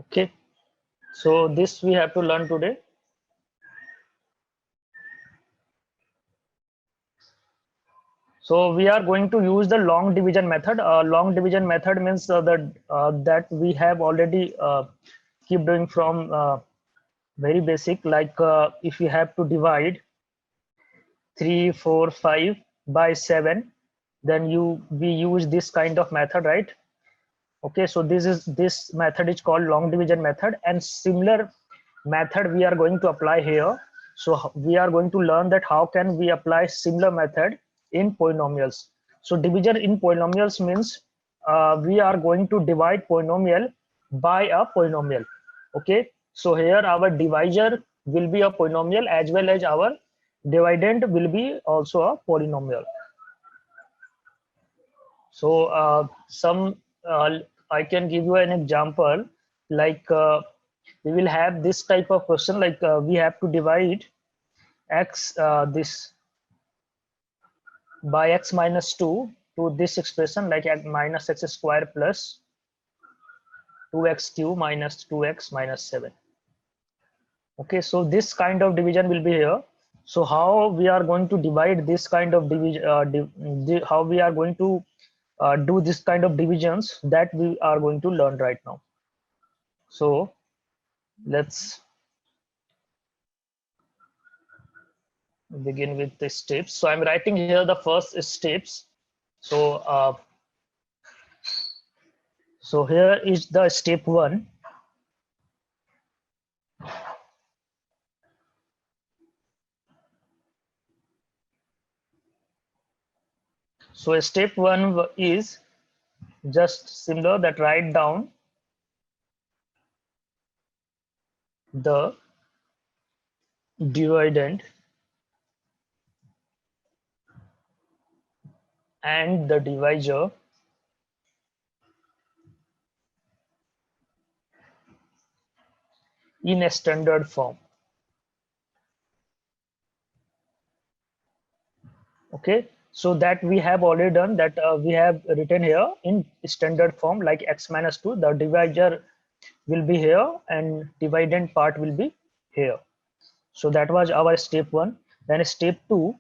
Okay, so this we have to learn today. So we are going to use the long division method. Long division method means that we have already keep doing from very basic, like if you have to divide 3, 4, 5 by 7, then we use this kind of method, right? Okay, so this method is called long division method, and similar method we are going to apply here. So we are going to learn that how can we apply similar method in polynomials. So division in polynomials means we are going to divide polynomial by a polynomial. Okay, so here our divisor will be a polynomial as well as our dividend will be also a polynomial. So some I can give you an example, like we will have this type of question, like we have to divide x this by x minus 2 to this expression, like minus x square plus 2x cube minus 2x minus 7. Okay, so this kind of division will be here. So how we are going to divide this kind of division, how we are going to do this kind of divisions, that we are going to learn right now. So let's begin with the steps. So I'm writing here the first steps. So so here is the step 1. So step 1 is just similar, that write down the dividend and the divisor in a standard form. Okay, so that we have already done that. We have written here in standard form, like x minus 2, the divisor will be here and dividend part will be here. So that was our step 1. Then step 2,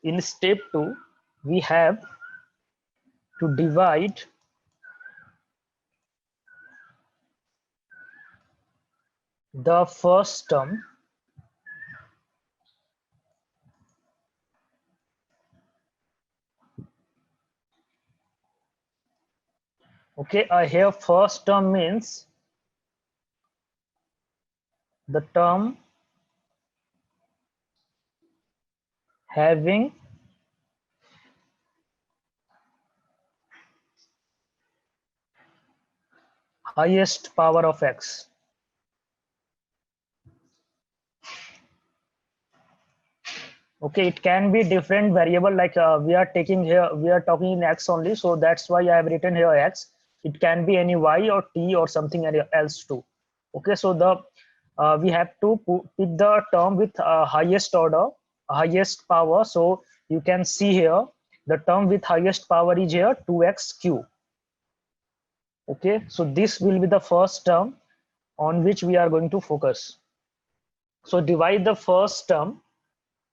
in step 2 we have to divide the first term okay. Here first term means the term having highest power of x. Okay, it can be different variable, like we are taking here, we are talking in x only, so that's why I have written here x. It can be any y or t or something else too. Okay, so the we have to pick the term with highest order, highest power. So you can see here the term with highest power is here 2x cube. Okay, so this will be the first term on which we are going to focus. So divide the first term.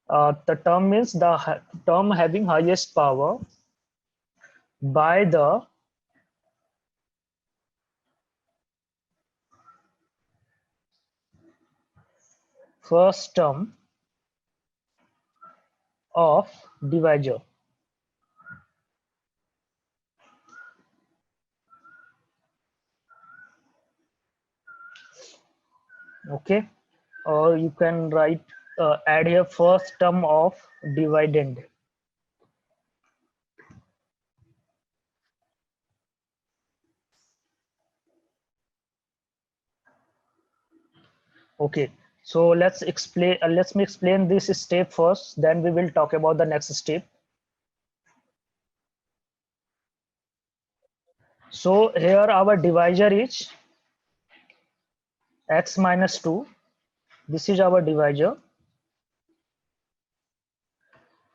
The term means the term having highest power by the first term of divisor. Okay, or you can write add here first term of dividend. Okay, so let's explain. Let me explain this step first. Then we will talk about the next step. So here our divisor is x minus 2. This is our divisor,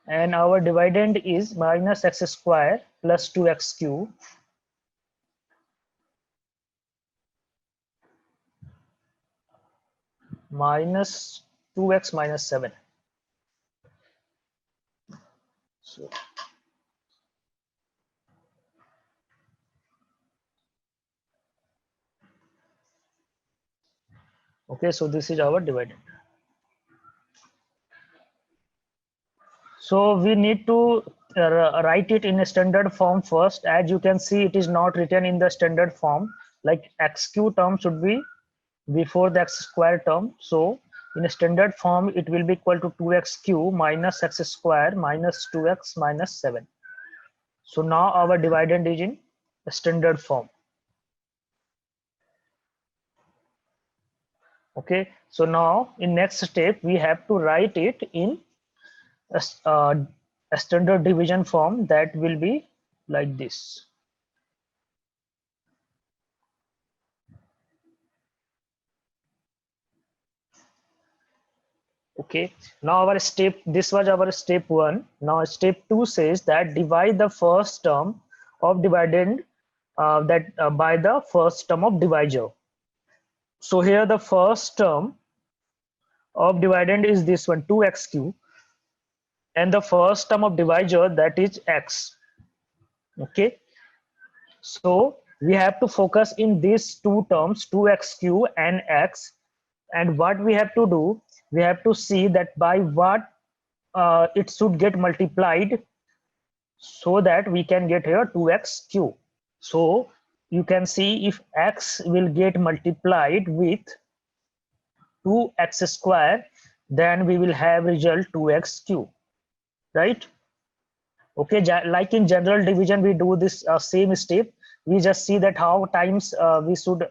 and our dividend is minus x square plus 2x cube minus 2x minus 7. So okay, so this is our dividend. So we need to write it in a standard form first. As you can see, it is not written in the standard form. Like xq term should be before the x square term. So in a standard form, it will be equal to 2x minus x square minus 2x minus 7. So now our dividend is in a standard form. Okay, so now in next step, we have to write it in a standard division form that will be like this. Okay, now our step, this was our step 1. Now step 2 says that divide the first term of dividend by the first term of divisor. So here the first term of dividend is this one, 2x cube, and the first term of divisor, that is x. Okay, so we have to focus in these two terms, 2x cube and x, and what we have to do, we have to see that by what it should get multiplied so that we can get here 2x cube. So you can see if x will get multiplied with 2x square, then we will have result 2x cube, right? Okay, like in general division, we do this same step. We just see that how times we should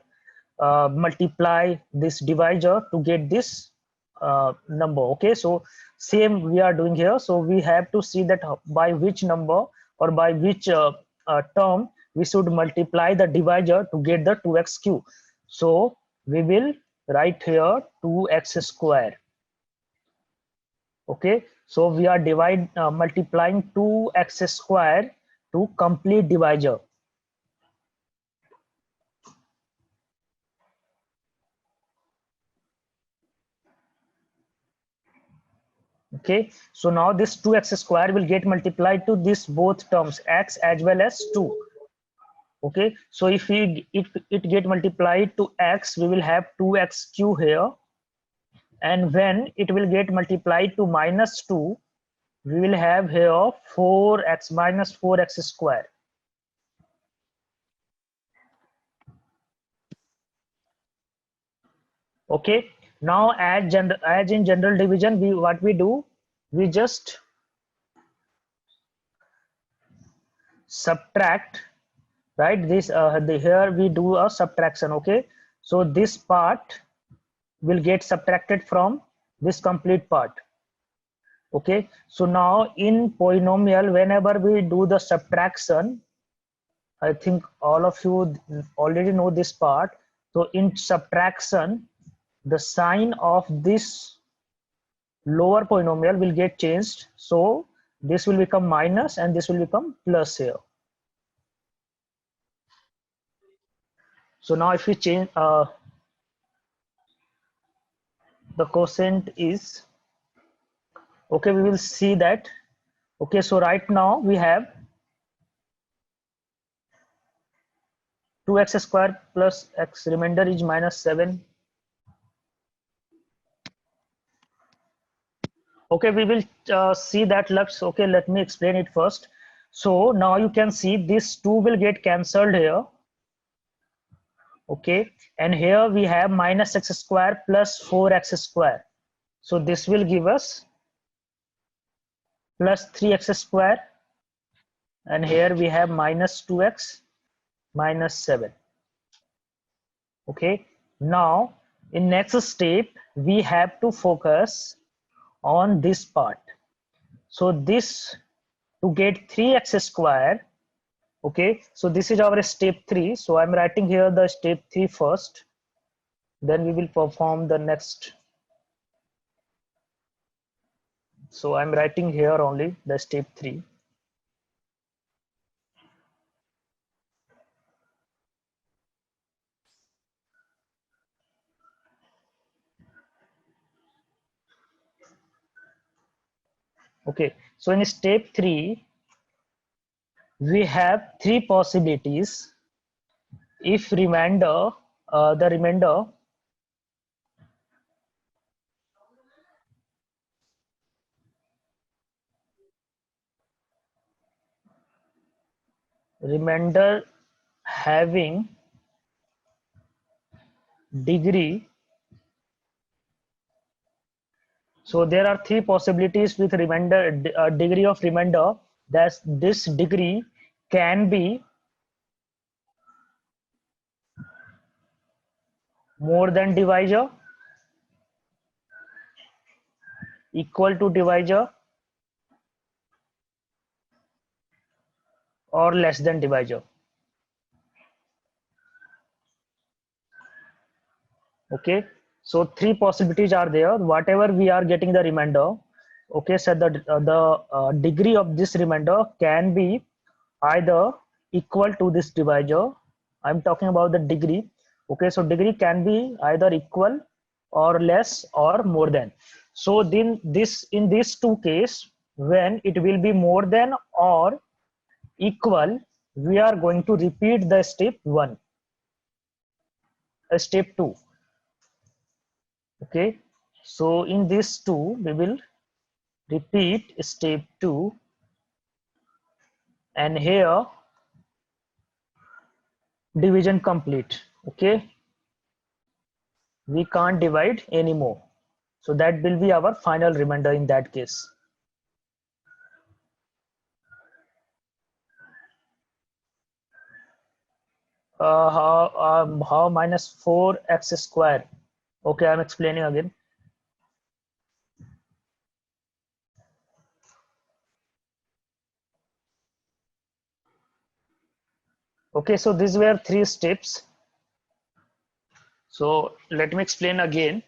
multiply this divisor to get this number. Okay, so same we are doing here. So we have to see that by which number or by which term we should multiply the divisor to get the 2x cube. So we will write here 2x square. Okay, so we are multiplying 2x square to complete divisor. Okay, so now this 2x square will get multiplied to this both terms, x as well as 2. Okay, so if it get multiplied to x, we will have 2x cube here, and when it will get multiplied to minus 2, we will have here 4x minus 4x square. Okay, now as in general division, what we do, we just subtract, right? This here we do a subtraction. Okay, so this part will get subtracted from this complete part. Okay, so now in polynomial, whenever we do the subtraction, I think all of you already know this part. So in subtraction, the sign of this lower polynomial will get changed. So this will become minus and this will become plus here. So now if we change the quotient is, okay, we will see that. Okay, so right now we have 2x square plus x, remainder is minus 7. Okay, we will see that. Okay, let me explain it first. So now you can see this 2 will get cancelled here. Okay, and here we have minus x square plus 4x square. So this will give us plus 3x square, and here we have minus 2x minus 7. Okay, now in next step we have to focus on this part. So this, to get 3x square. Okay, so this is our step 3. So I'm writing here the step 3 first, then we will perform the next. So I'm writing here only the step 3. Okay, so in step 3, we have 3 possibilities. If remainder, the remainder having degree. So there are 3 possibilities with remainder, degree of remainder. That this degree can be more than divisor, equal to divisor, or less than divisor. Okay, so 3 possibilities are there. Whatever we are getting the remainder, okay, so the degree of this remainder can be either equal to this divisor. I'm talking about the degree. Okay, so degree can be either equal or less or more than. So then this, in these two case, when it will be more than or equal, we are going to repeat the step 1, step 2. Okay, so in this 2 we will repeat step 2, and here division complete. Okay, we can't divide anymore, so that will be our final remainder in that case. How minus 4x square? Okay, I'm explaining again. Okay, so these were 3 steps. So let me explain again.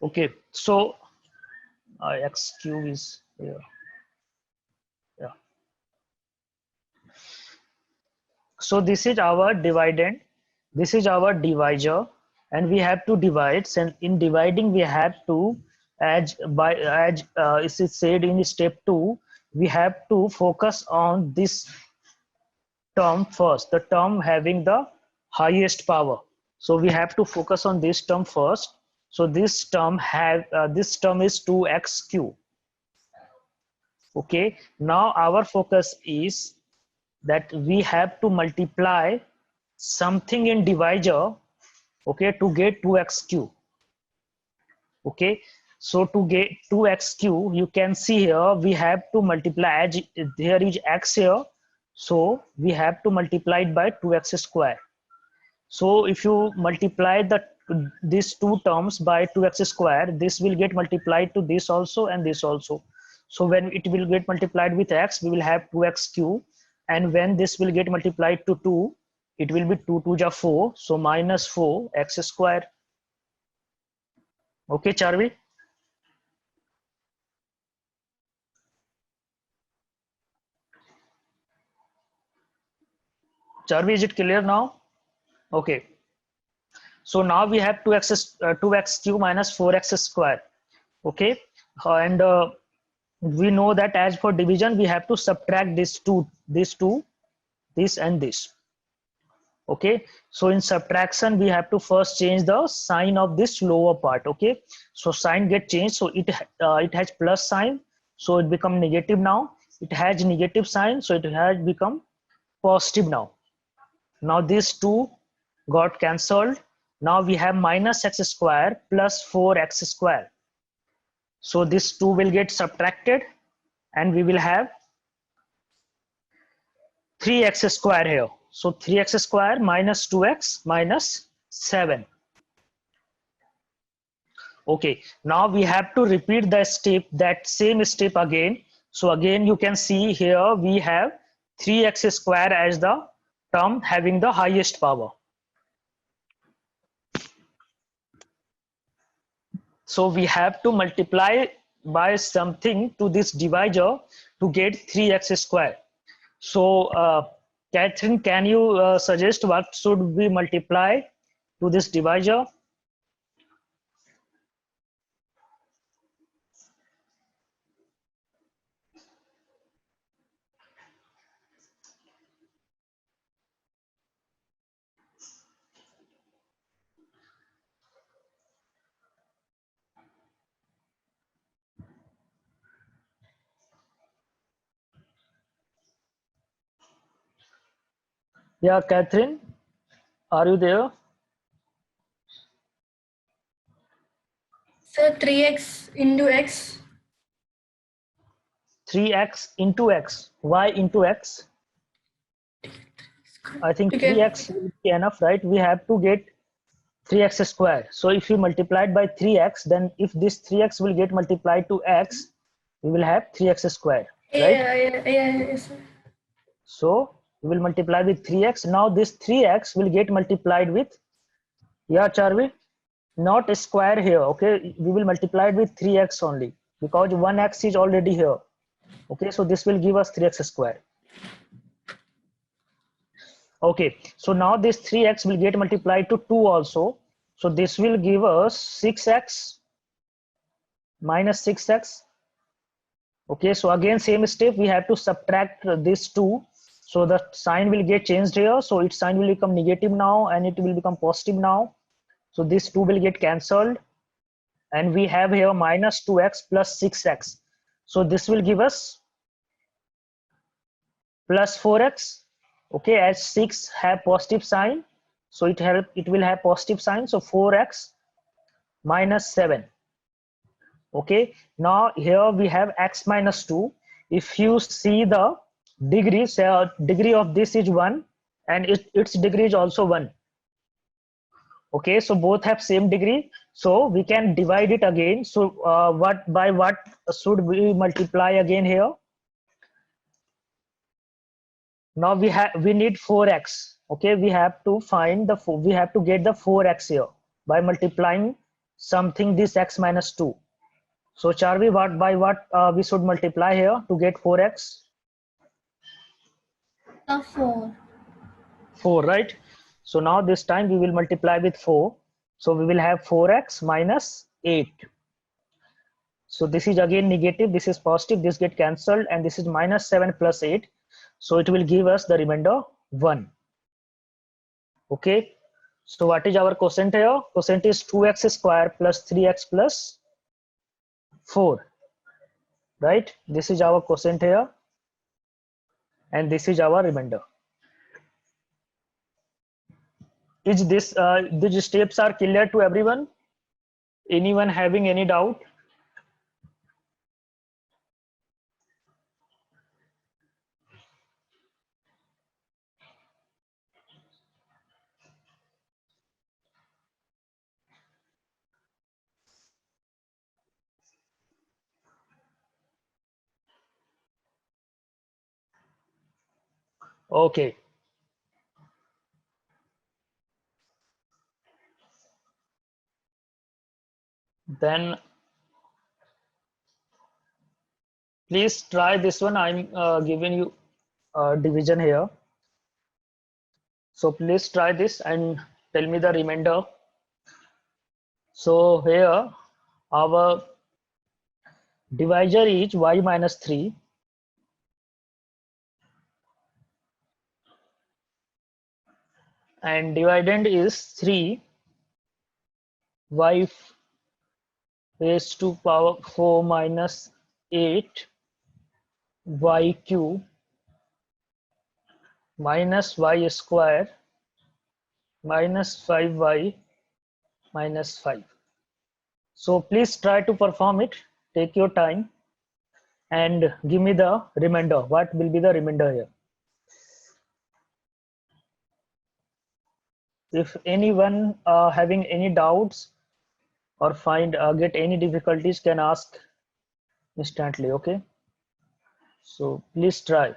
Okay, so x cube is here. Yeah. So this is our dividend, this is our divisor, and we have to divide. And in dividing, we have to, as it is said in step 2, we have to focus on this term first, the term having the highest power. So we have to focus on this term first. So this term is 2x cube. Okay, now our focus is that we have to multiply something in divisor, okay, to get 2x cube. Okay, so to get 2x cube, you can see here we have to multiply, as there is x here, so we have to multiply it by 2x square. So if you multiply these two terms by 2x square, this will get multiplied to this also and this also. So when it will get multiplied with x, we will have 2x cube, and when this will get multiplied to 2, it will be 2 2 ja 4, so minus 4x square. Okay, Charvi? Charvi, is it clear now? Okay. So now we have 2x cube minus 4x square. Okay, and we know that as for division, we have to subtract this and this. Okay, so in subtraction, we have to first change the sign of this lower part. Okay, so sign get changed, so it has plus sign, so it become negative now. It has negative sign, so it has become positive now. Now these two got cancelled. Now we have minus x square plus 4x square. So this 2 will get subtracted, and we will have 3x square here. So 3x square minus 2x minus 7. Okay, now we have to repeat the step, that same step again. So again, you can see here we have 3x square as the term having the highest power. So we have to multiply by something to this divisor to get 3x square. So Catherine, can you suggest what should we multiply to this divisor? Yeah, Catherine, are you there? Sir, 3x into x. 3x into x. Why into x? I think To get 3x will be enough, right? We have to get 3x square. So if we multiply it by 3x, then if this 3x will get multiplied to x, we will have 3x square, right? yes, sir. So we will multiply with 3x. Now this 3x will get multiplied with, yeah, Charvi, not a square here, okay? We will multiply it with 3x only because 1x is already here. Okay, so this will give us 3x square. Okay, so now this 3x will get multiplied to 2 also. So this will give us 6x minus 6x. Okay, so again same step, we have to subtract this 2. So the sign will get changed here. So its sign will become negative now and it will become positive now. So this 2 will get cancelled. And we have here minus 2x plus 6x. So this will give us plus 4x. Okay, as 6 have positive sign, so it will have positive sign. So 4x minus 7. Okay, now here we have x minus 2. If you see the degrees, degree of this is 1 and its degree is also 1. Okay, so both have same degree, so we can divide it again. So what should we multiply again here? Now we need 4x. Okay, we have to find the we have to get the 4x here by multiplying something this x minus 2. So Charvi, what by what we should multiply here to get 4x? 4. 4, right? So now this time we will multiply with 4. So we will have 4x minus 8. So this is again negative, this is positive, this get cancelled, and this is minus 7 plus 8. So it will give us the remainder 1. Okay, so what is our quotient here? Quotient is 2x square plus 3x plus 4, right? This is our quotient here, and this is our remainder. Is this these steps are clear to everyone? Anyone having any doubt? Okay. Then please try this one. I'm giving you division here. So please try this and tell me the remainder. So here our divisor is y minus 3 and dividend is 3 y raised to power 4 minus 8 y cube minus y square minus 5y minus 5. So please try to perform it. Take your time and give me the remainder. What will be the remainder here? If anyone having any doubts, or find get any difficulties, can ask instantly. Okay, so please try.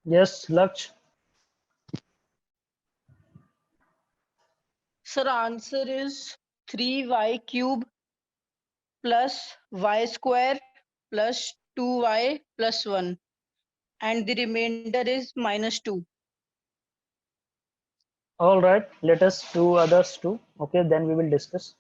Yes, Laksh. Sir, answer is 3y cube plus y square plus 2y plus 1, and the remainder is minus 2. All right, let us do others too. Okay, then we will discuss.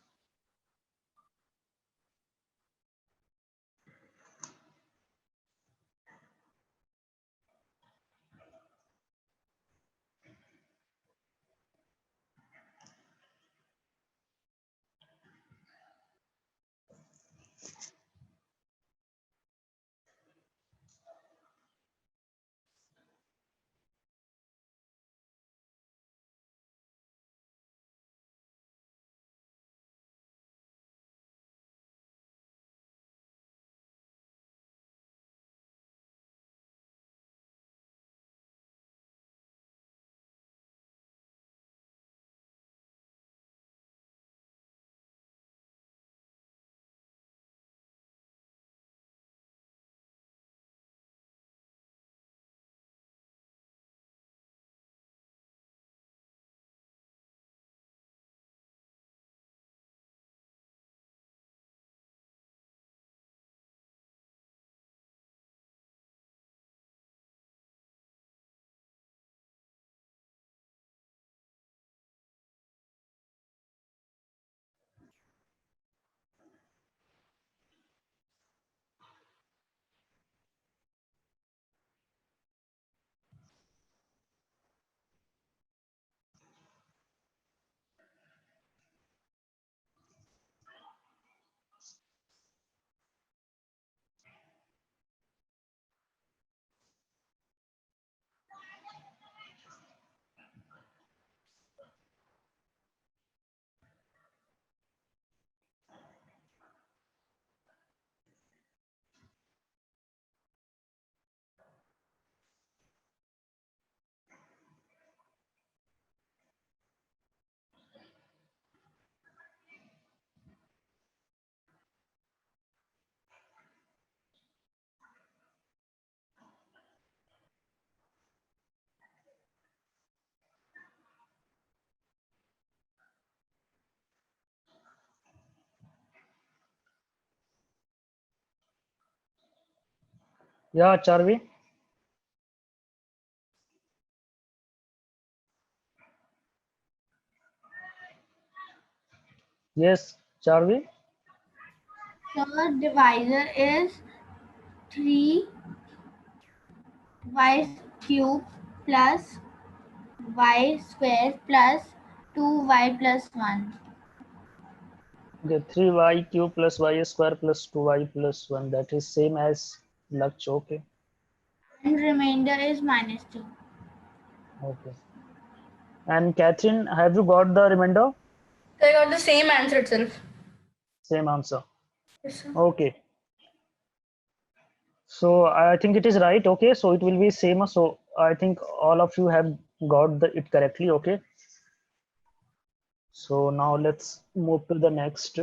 Yeah, Charvi. Yes, Charvi. So divisor is 3y cube plus 3y square plus 2y plus 1. Okay, 3y cube plus y square plus 2y plus 1. That is same as Laksh. Okay. And remainder is minus 2. Okay. And Catherine, have you got the remainder? So I got the same answer itself. Same answer. Yes, sir. Okay. So I think it is right. Okay. So it will be same. So I think all of you have got it correctly. Okay. So now let's move to the next.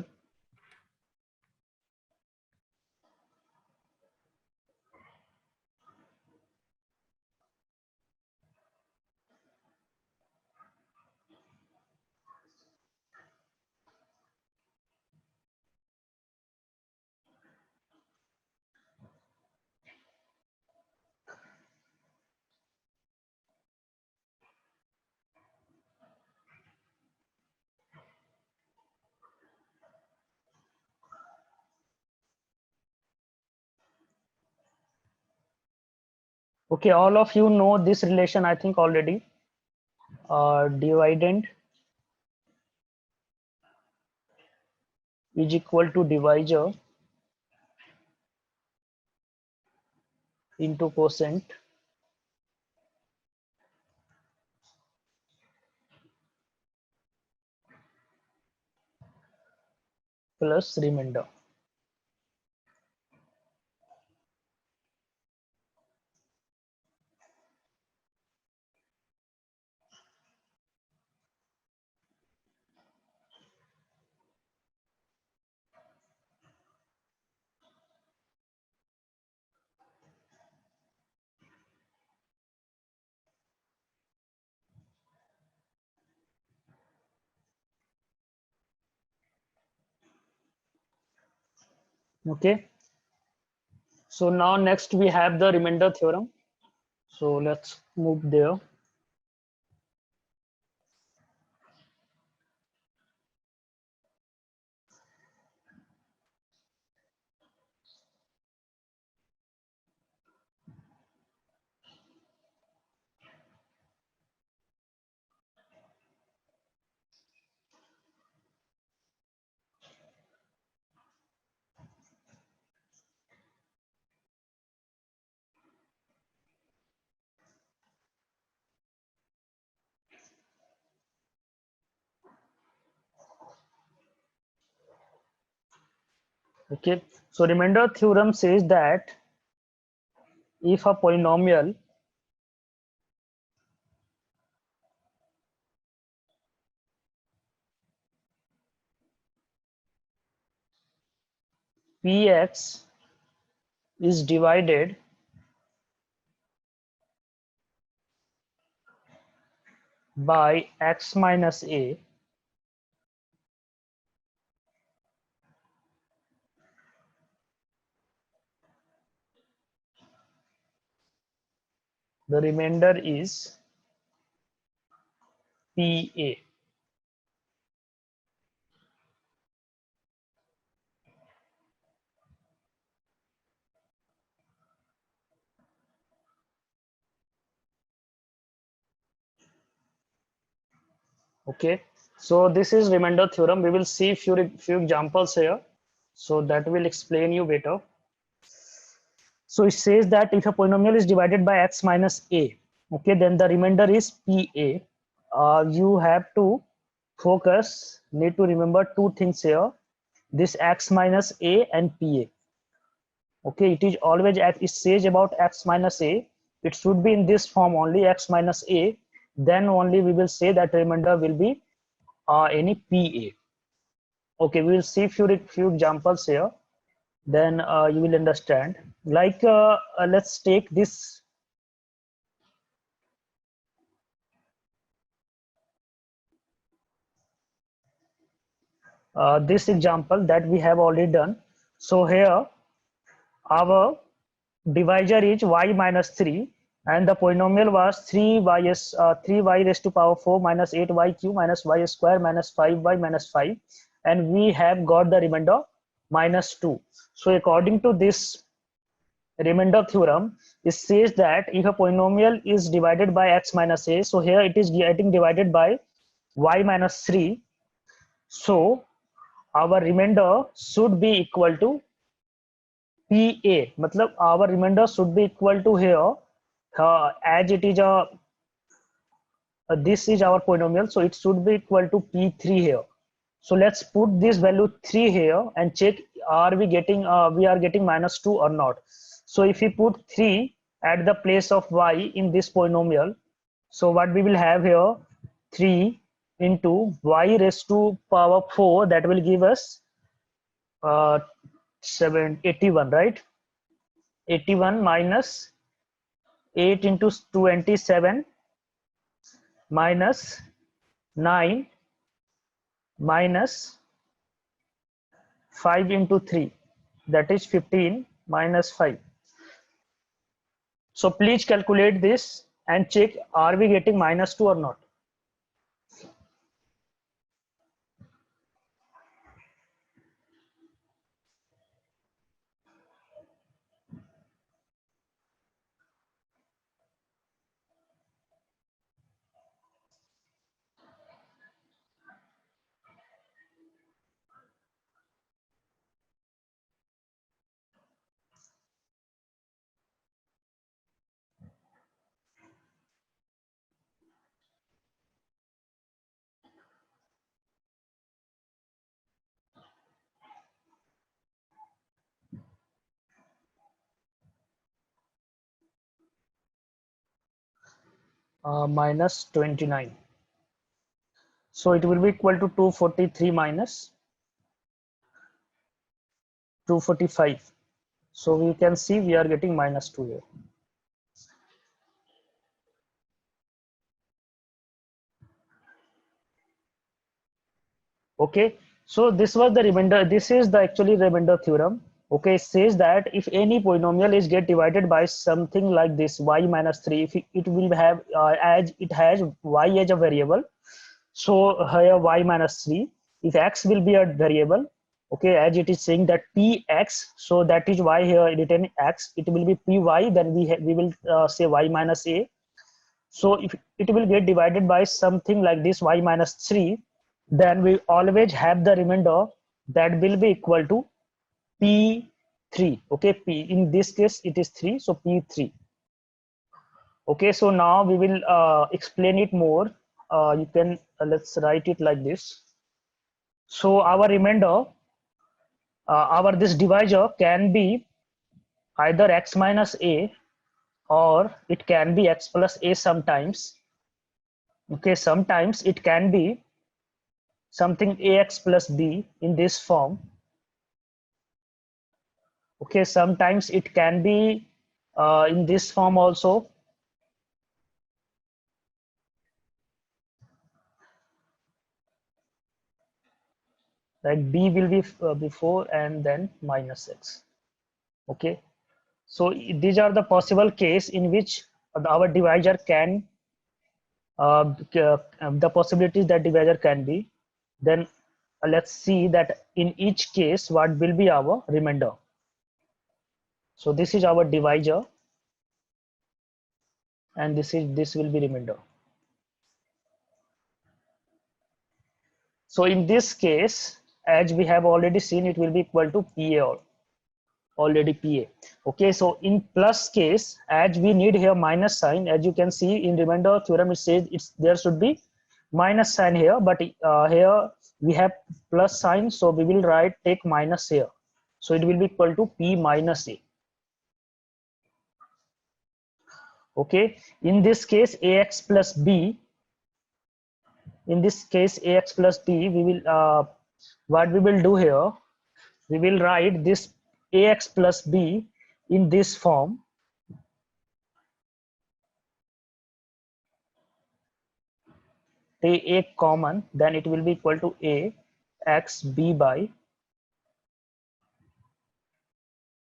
Okay, all of you know this relation, I think already. Dividend is equal to divisor into quotient plus remainder. Okay. So now next we have the remainder theorem. So let's move there. Okay. So remainder theorem says that if a polynomial Px is divided by x minus a, the remainder is Pa. Okay. So this is remainder theorem. We will see few examples here. So that will explain you better. So it says that if a polynomial is divided by x minus a, okay, then the remainder is Pa. You have to need to remember two things here. This x minus a and Pa. Okay, it is always it says about x minus a. It should be in this form only, x minus a. Then only we will say that remainder will be any Pa. Okay, we will see few examples here. Then you will understand. Like let's take this. This example that we have already done. So here our divisor is y minus 3 and the polynomial was 3y raised to power 4 minus 8y cube minus y square minus 5y minus 5, and we have got the remainder minus 2. So according to this remainder theorem, it says that if a polynomial is divided by x minus a, so here it is getting divided by y minus 3. So our remainder should be equal to PA. मतलब our remainder should be equal to here, as it is a this is our polynomial, so it should be equal to P3 here. So let's put this value 3 here and check, are we getting we are getting -2 or not. So if we put 3 at the place of y in this polynomial, so what we will have here, 3 into y raised to power 4, that will give us 81, right? 81 minus 8 into 27 minus 9 minus 5 into 3, that is 15 minus 5. So please calculate this and check, are we getting -2 or not. Minus 29. So it will be equal to 243 minus 245. So we can see we are getting -2 here. Okay, so this was the remainder. This is the actually remainder theorem. Okay, it says that if any polynomial is get divided by something like this y minus 3, if it will have as it has y as a variable, so here y minus 3, if x will be a variable, okay, as it is saying that px, so that is why here written x, it will be py, then we will say y minus a. So if it will get divided by something like this y minus 3, then we always have the remainder that will be equal to P3. Okay, P in this case it is 3, so P3. Okay, so now we will explain it more. You can let's write it like this. So our remainder, our this divisor can be either x minus a, or it can be x plus a sometimes. Okay, sometimes it can be something ax plus b in this form. Okay, sometimes it can be in this form also. Like b will be before and then minus x. Okay, so these are the possible case in which our divisor can the possibilities that divisor can be. Then let's see that in each case what will be our remainder. So this is our divisor and this will be remainder. So in this case, as we have already seen, it will be equal to PA, already PA. Okay, so in plus case, as we need here minus sign, as you can see in remainder theorem, it says there should be minus sign here, but here we have plus sign, so we will take minus here. So it will be equal to P minus A. Okay, in this case, AX plus B. In this case, AX plus B, we will what we will do here, we will write this ax plus b in this form. Take a common, then it will be equal to a x b by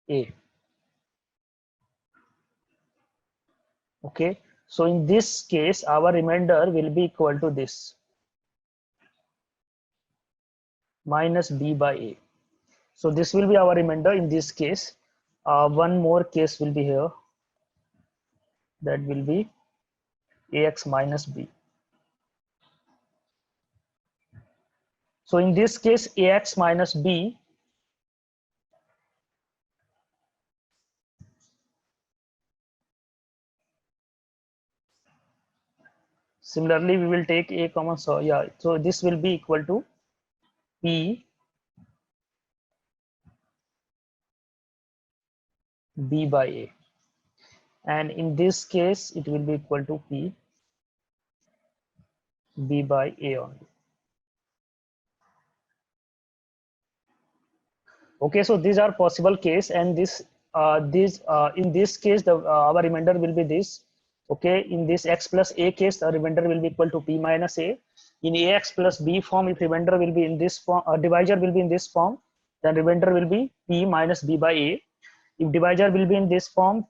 a. Okay, so in this case our remainder will be equal to this minus b by a. So this will be our remainder in this case. one more case will be here, that will be ax minus b. So in this case, ax minus b, similarly we will take a common, so yeah, so this will be equal to p b by a, and in this case it will be equal to p b by a only. Okay, so these are possible case, and this in this case the our remainder will be this. Okay, in this x plus a case, the remainder will be equal to p minus a. In ax plus b form, if remainder will be in this form, divisor will be in this form, then remainder will be p minus b by a. If divisor will be in this form,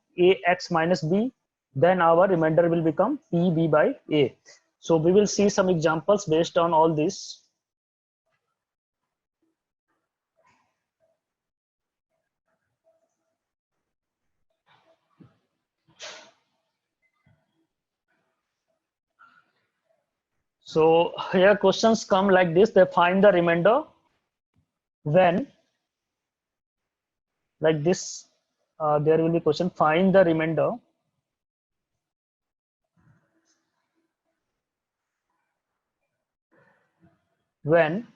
ax minus b, then our remainder will become p b by a. So we will see some examples based on all this. So here questions come like this: they find the remainder when, like this, there will be question, find the remainder when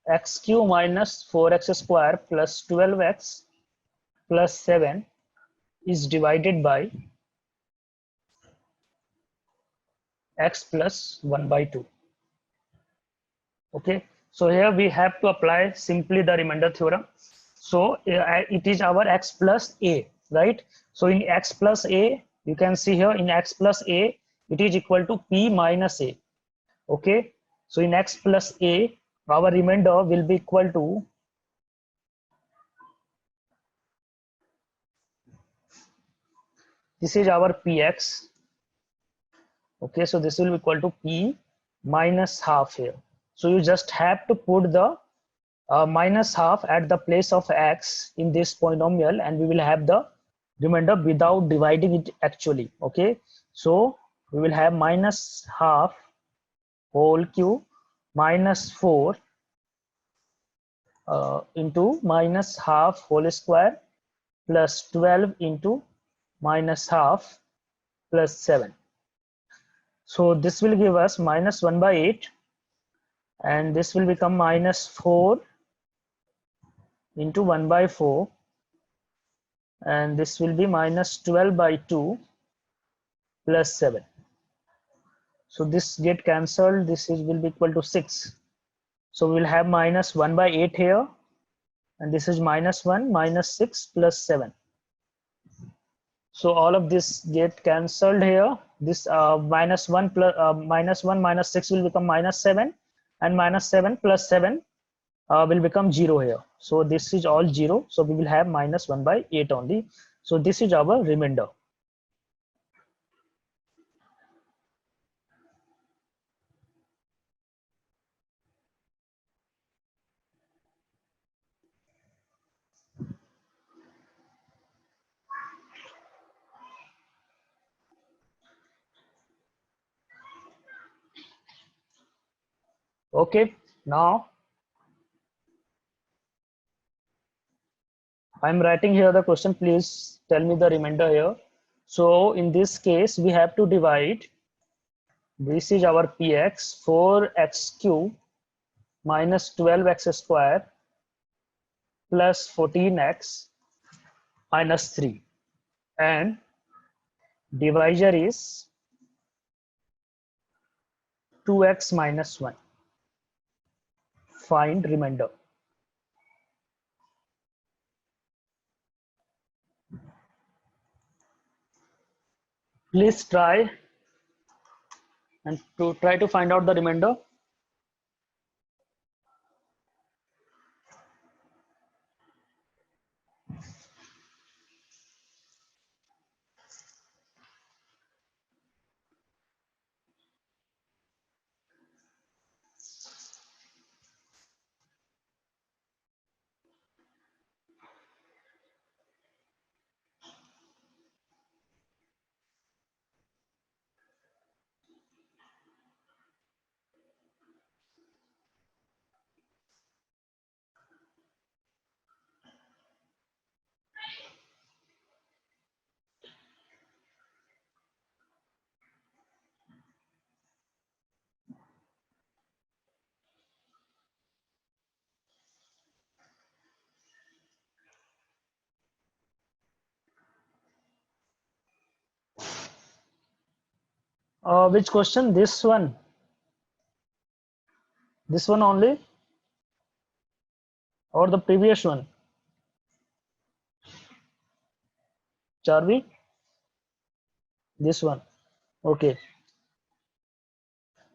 x cube minus 4x square plus 12x plus 7 is divided by x plus 1 by 2. Okay, so here we have to apply simply the remainder theorem. So it is our x plus a, right? So in x plus a, you can see here in x plus a, it is equal to p minus a. Okay, so in x plus a, our remainder will be equal to, this is our px. Okay, so this will be equal to p minus half here. So you just have to put the minus half at the place of x in this polynomial, and we will have the remainder without dividing it actually. Okay, so we will have minus half whole cube minus 4 into minus half whole square plus 12 into minus half plus 7. So this will give us minus 1 by 8, and this will become minus 4 into 1 by 4, and this will be minus 12 by 2 plus 7. So this get cancelled, this is will be equal to 6. So we will have minus 1 by 8 here, and this is minus 1 minus 6 plus 7. So all of this get cancelled here. This minus 1 plus minus 1 minus 6 will become minus 7, and minus 7 plus 7 will become 0 here. So this is all 0. So we will have minus 1 by 8 only. So this is our remainder. Okay, now I'm writing here the question. Please tell me the remainder here. So in this case, we have to divide. This is our px, 4x cube minus 12x square plus 14x minus 3, and divisor is 2x minus 1. Find remainder. Please try and try to find out the remainder. Which question? This one? This one only? Or the previous one? Charvi? This one. Okay.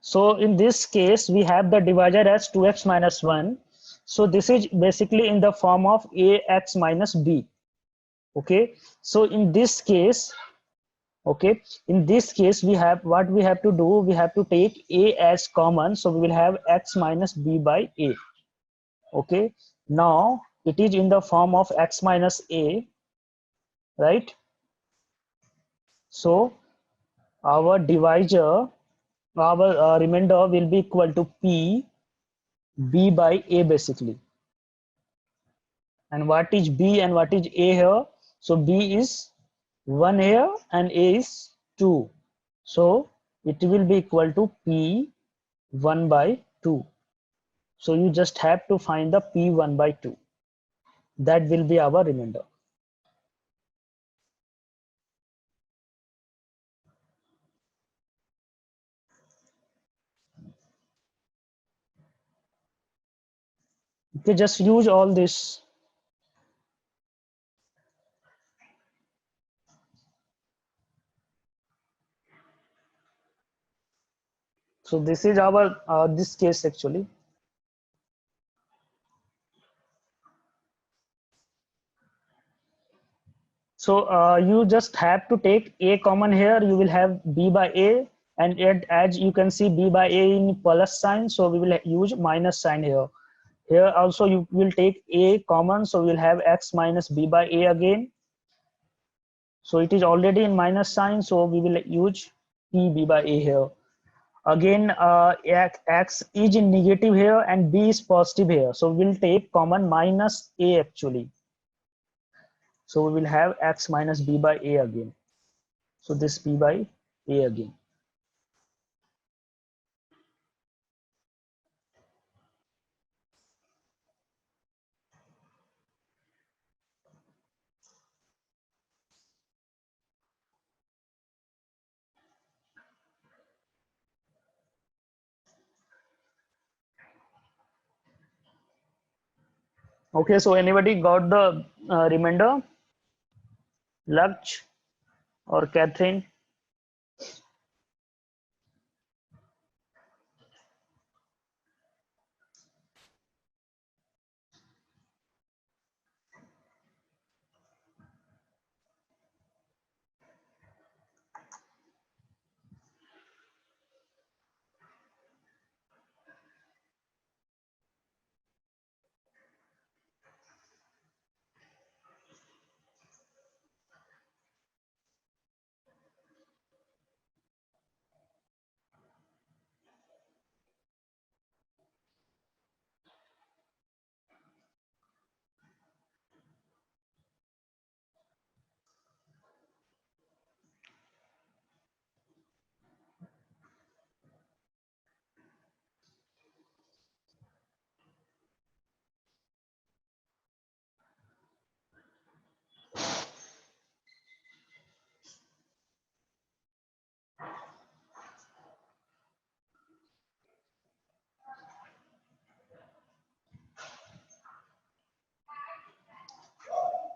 So in this case, we have the divisor as 2x minus 1. So this is basically in the form of ax minus b. Okay. So in this case, okay, in this case, we have what we have to do. We have to take a as common. So we will have x minus b by a. Okay. Now it is in the form of x minus a, right? So our divisor, our remainder will be equal to p b by a basically. And what is b and what is a here? So b is 1 here and a is 2. So it will be equal to p 1 by 2. So you just have to find the p 1 by 2. That will be our remainder. Okay, just use all this. So this is our this case actually. So you just have to take a common here. You will have b by a, and as you can see b by a in plus sign. So we will use minus sign here. Here also you will take a common. So we will have x minus b by a again. So it is already in minus sign. So we will use p b by a here. Again, x is in negative here and b is positive here. So we'll take common minus a actually. So we will have x minus b by a again. So this b by a again. Okay, so anybody got the remainder? Laksh or Catherine?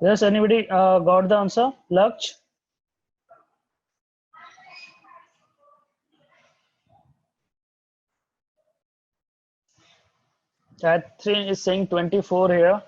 Yes, anybody got the answer? Laksh? Catherine is saying 24 here.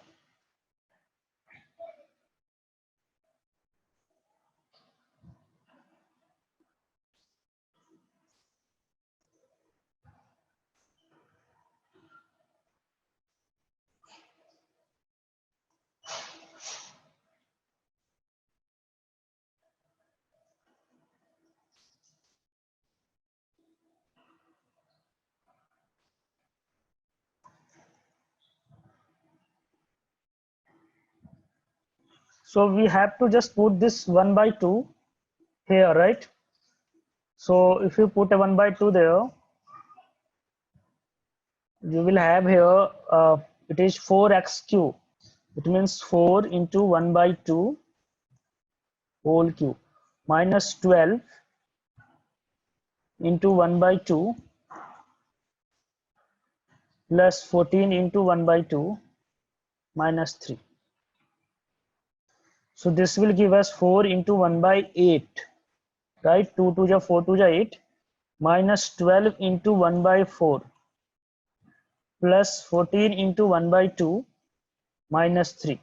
So we have to just put this 1 by 2 here, right? So if you put a 1 by 2 there, you will have here, it is 4x cube. It means 4 into 1 by 2 whole cube minus 12 into 1 by 2 plus 14 into 1 by 2 minus 3. So this will give us 4 into 1 by 8, right? 2 to the 4 to the 8 minus 12 into 1 by 4 plus 14 into 1 by 2 minus 3.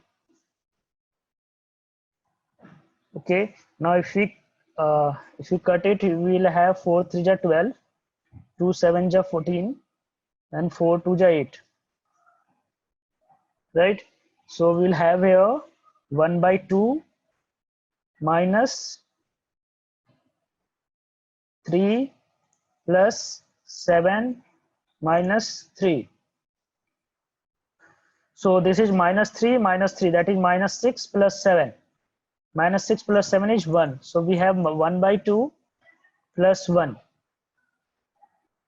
Okay, now if we cut it, we will have 4 3 ja 12, 2 7 ja 14, and 4 2 ja 8, right? So we'll have here 1 by 2 minus 3 plus 7 minus 3. So this is minus 3 minus 3, that is minus 6 plus 7. Minus 6 plus 7 is 1. So we have 1 by 2 plus 1.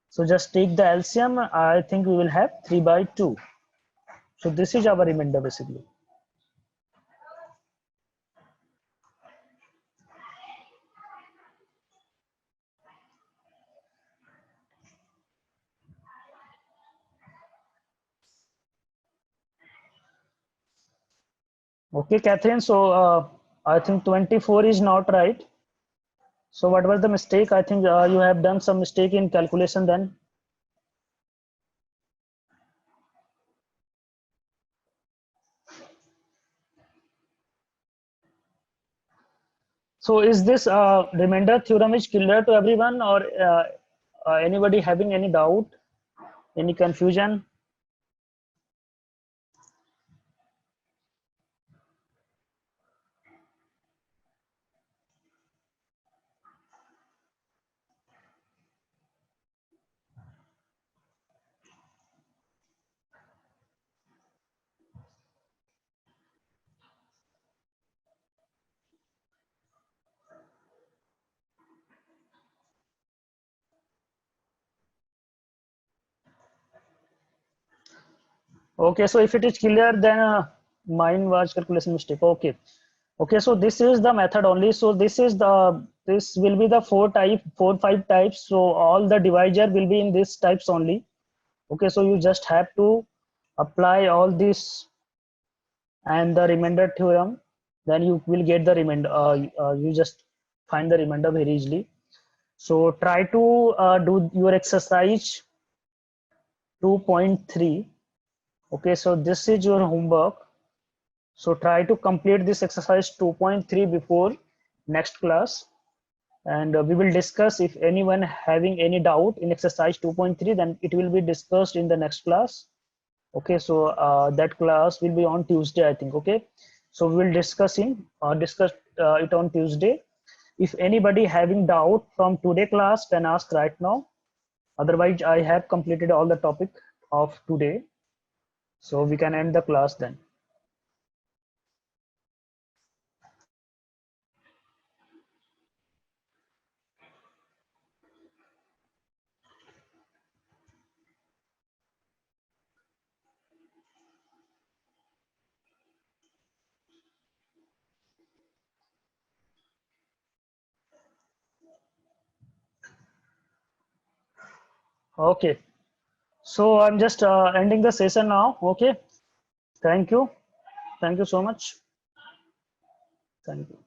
So just take the LCM. I think we will have 3 by 2. So this is our remainder basically. Okay, Catherine. So I think 24 is not right. So what was the mistake? I think you have done some mistake in calculation then. So is this remainder theorem is clear to everyone, or anybody having any doubt, any confusion? Okay, so if it is clear, then mine was calculation mistake. Okay, okay. So this is the method only. So this will be the 5 types. So all the divisor will be in these types only. Okay, so you just have to apply all this and the remainder theorem. Then you will get the remainder. You just find the remainder very easily. So try to do your exercise 2.3. Okay, so this is your homework. So try to complete this exercise 2.3 before next class, and we will discuss. If anyone having any doubt in exercise 2.3, then it will be discussed in the next class. Okay, so that class will be on Tuesday, I think. Okay, so we will discuss it on Tuesday. If anybody having doubt from today class, can ask right now. Otherwise, I have completed all the topic of today, so we can end the class then. Okay, so I'm just ending the session now. Okay, thank you so much. Thank you.